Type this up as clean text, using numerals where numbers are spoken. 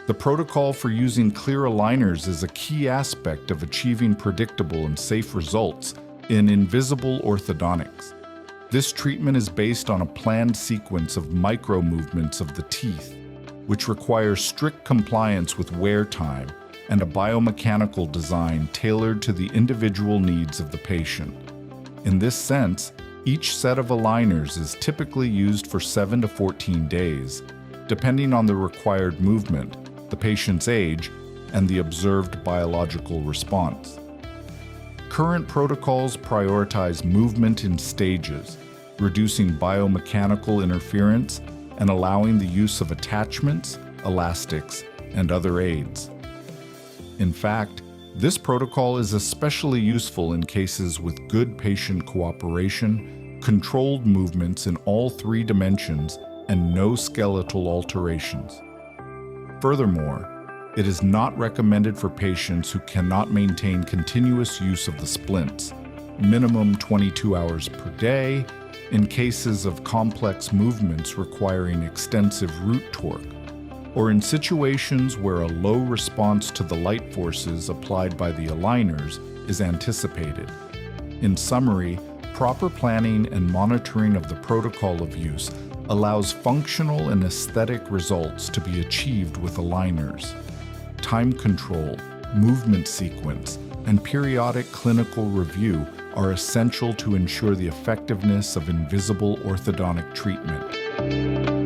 The protocol for using clear aligners is a key aspect of achieving predictable and safe results in invisible orthodontics. This treatment is based on a planned sequence of micro movements of the teeth, which requires strict compliance with wear time and a biomechanical design tailored to the individual needs of the patient. In this sense, each set of aligners is typically used for 7 to 14 days, depending on the required movement, the patient's age, and the observed biological response. Current protocols prioritize movement in stages, reducing biomechanical interference and allowing the use of attachments, elastics, and other aids. In fact, this protocol is especially useful in cases with good patient cooperation, controlled movements in all 3 dimensions, and no skeletal alterations. Furthermore, it is not recommended for patients who cannot maintain continuous use of the splints, minimum 22 hours per day, in cases of complex movements requiring extensive root torque, or in situations where a low response to the light forces applied by the aligners is anticipated. In summary, proper planning and monitoring of the protocol of use allows functional and aesthetic results to be achieved with aligners. Time control, movement sequence, and periodic clinical review are essential to ensure the effectiveness of invisible orthodontic treatment.